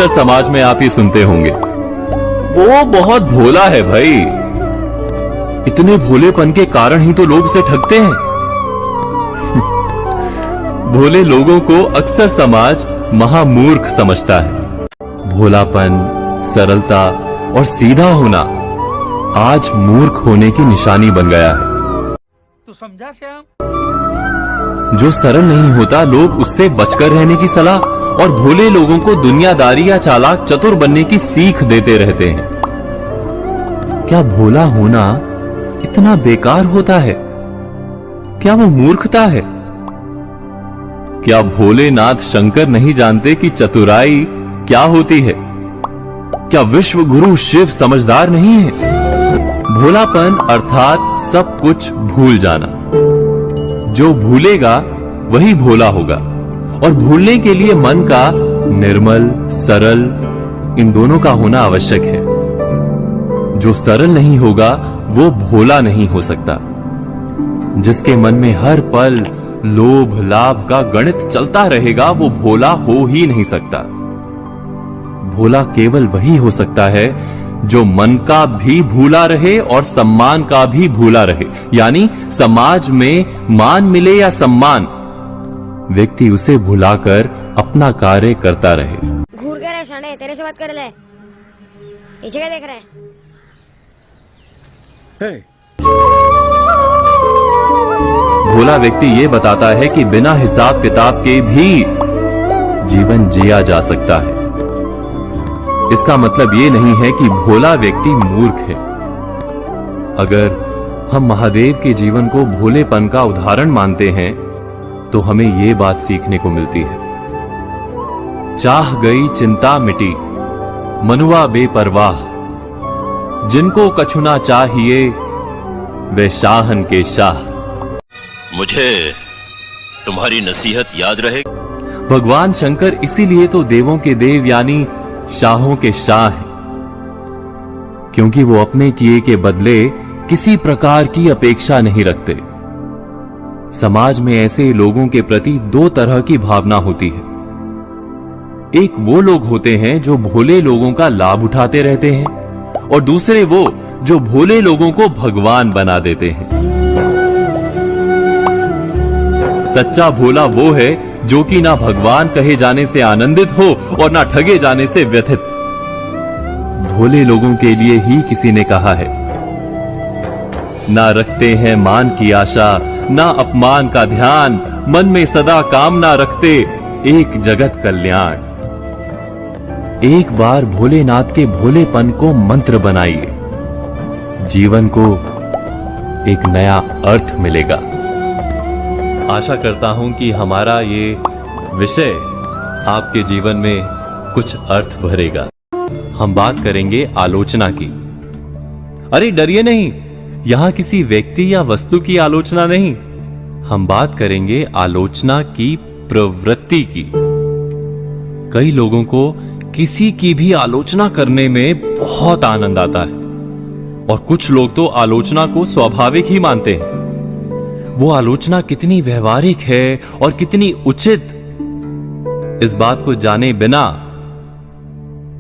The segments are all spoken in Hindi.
अक्सर समाज में आप ये सुनते होंगे, वो बहुत भोला है भाई। इतने भोलेपन के कारण ही तो लोग उसे ठगते हैं। भोले लोगों को अक्सर समाज महामूर्ख समझता है। भोलापन, सरलता और सीधा होना आज मूर्ख होने की निशानी बन गया है। तू समझा श्याम? जो सरल नहीं होता, लोग उससे बचकर रहने की सलाह और भोले लोगों को दुनियादारी या चालाक चतुर बनने की सीख देते रहते हैं। क्या भोला होना इतना बेकार होता है? क्या वो मूर्खता है? क्या भोलेनाथ शंकर नहीं जानते कि चतुराई क्या होती है? क्या विश्व गुरु शिव समझदार नहीं है? भोलापन अर्थात सब कुछ भूल जाना। जो भूलेगा वही भोला होगा, और भूलने के लिए मन का निर्मल, सरल, इन दोनों का होना आवश्यक है। जो सरल नहीं होगा वो भोला नहीं हो सकता। जिसके मन में हर पल लोभ लाभ का गणित चलता रहेगा, वो भोला हो ही नहीं सकता। भोला केवल वही हो सकता है जो मन का भी भूला रहे और सम्मान का भी भूला रहे। यानी समाज में मान मिले या सम्मान, व्यक्ति उसे भुलाकर अपना कार्य करता रहे। घूर के रहे शाने, तेरे से बात कर ले। नीचे क्या देख रहे हैं? भोला व्यक्ति ये बताता है कि बिना हिसाब किताब के भी जीवन जिया जा सकता है। इसका मतलब ये नहीं है कि भोला व्यक्ति मूर्ख है। अगर हम महादेव के जीवन को भोलेपन का उदाहरण मानते हैं तो हमें ये बात सीखने को मिलती है। चाह गई चिंता मिटी, मनुआ बेपरवाह, जिनको कछुना चाहिए वे शाहन के शाह। मुझे तुम्हारी नसीहत याद रहे। भगवान शंकर इसीलिए तो देवों के देव यानी शाहों के शाह हैं, क्योंकि वो अपने किए के बदले किसी प्रकार की अपेक्षा नहीं रखते। समाज में ऐसे लोगों के प्रति दो तरह की भावना होती है। एक वो लोग होते हैं जो भोले लोगों का लाभ उठाते रहते हैं, और दूसरे वो जो भोले लोगों को भगवान बना देते हैं। सच्चा भोला वो है जो कि ना भगवान कहे जाने से आनंदित हो और ना ठगे जाने से व्यथित। भोले लोगों के लिए ही किसी ने कहा है, ना रखते हैं मान की आशा, ना अपमान का ध्यान, मन में सदा कामना रखते एक जगत कल्याण। एक बार भोलेनाथ के भोलेपन को मंत्र बनाइए, जीवन को एक नया अर्थ मिलेगा। आशा करता हूं कि हमारा ये विषय आपके जीवन में कुछ अर्थ भरेगा। हम बात करेंगे आलोचना की। अरे डरिए नहीं, यहां किसी व्यक्ति या वस्तु की आलोचना नहीं। हम बात करेंगे आलोचना की प्रवृत्ति की। कई लोगों को किसी की भी आलोचना करने में बहुत आनंद आता है, और कुछ लोग तो आलोचना को स्वाभाविक ही मानते हैं। वो आलोचना कितनी व्यवहारिक है और कितनी उचित, इस बात को जाने बिना,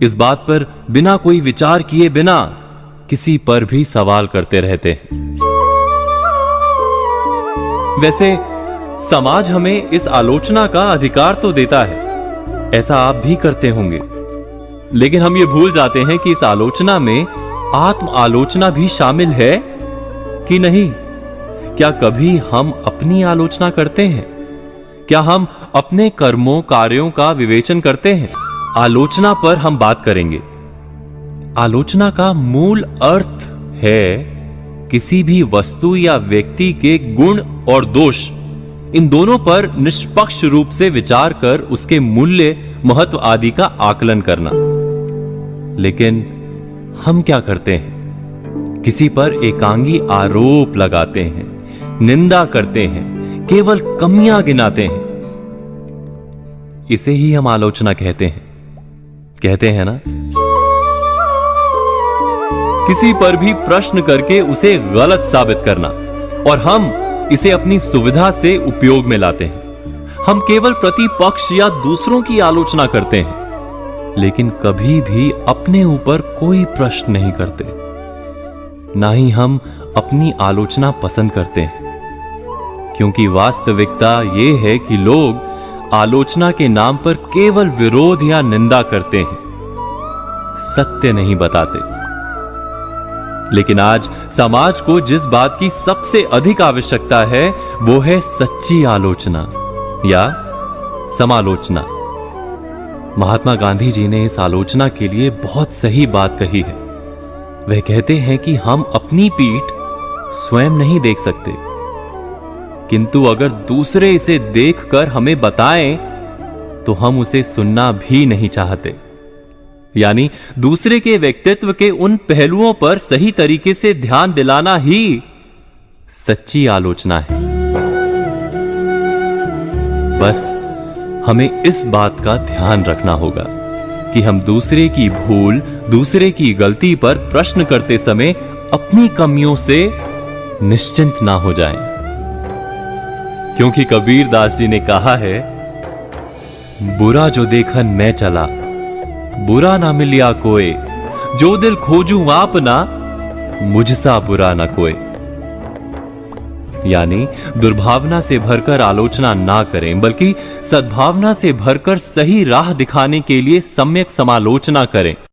इस बात पर बिना कोई विचार किए बिना किसी पर भी सवाल करते रहते हैं। वैसे समाज हमें इस आलोचना का अधिकार तो देता है, ऐसा आप भी करते होंगे, लेकिन हम ये भूल जाते हैं कि इस आलोचना में आत्म आलोचना भी शामिल है कि नहीं। क्या कभी हम अपनी आलोचना करते हैं? क्या हम अपने कर्मों कार्यों का विवेचन करते हैं? आलोचना पर हम बात करेंगे। आलोचना का मूल अर्थ है किसी भी वस्तु या व्यक्ति के गुण और दोष, इन दोनों पर निष्पक्ष रूप से विचार कर उसके मूल्य, महत्व आदि का आकलन करना। लेकिन हम क्या करते हैं? किसी पर एकांगी आरोप लगाते हैं, निंदा करते हैं, केवल कमियां गिनाते हैं। इसे ही हम आलोचना कहते हैं ना। किसी पर भी प्रश्न करके उसे गलत साबित करना, और हम इसे अपनी सुविधा से उपयोग में लाते हैं। हम केवल प्रतिपक्ष या दूसरों की आलोचना करते हैं, लेकिन कभी भी अपने ऊपर कोई प्रश्न नहीं करते, ना ही हम अपनी आलोचना पसंद करते हैं, क्योंकि वास्तविकता यह है कि लोग आलोचना के नाम पर केवल विरोध या निंदा करते हैं, सत्य नहीं बताते। लेकिन आज समाज को जिस बात की सबसे अधिक आवश्यकता है वो है सच्ची आलोचना या समालोचना। महात्मा गांधी जी ने इस आलोचना के लिए बहुत सही बात कही है। वह कहते हैं कि हम अपनी पीठ स्वयं नहीं देख सकते, किंतु अगर दूसरे इसे देखकर हमें बताएं तो हम उसे सुनना भी नहीं चाहते। यानी दूसरे के व्यक्तित्व के उन पहलुओं पर सही तरीके से ध्यान दिलाना ही सच्ची आलोचना है। बस हमें इस बात का ध्यान रखना होगा कि हम दूसरे की भूल, दूसरे की गलती पर प्रश्न करते समय अपनी कमियों से निश्चिंत ना हो जाएं, क्योंकि कबीर दास जी ने कहा है, बुरा जो देखन मैं चला, बुरा ना मिलिया कोई, जो दिल खोजूं आपना, मुझसा बुरा ना कोई। यानी दुर्भावना से भरकर आलोचना ना करें, बल्कि सद्भावना से भरकर सही राह दिखाने के लिए सम्यक समालोचना करें।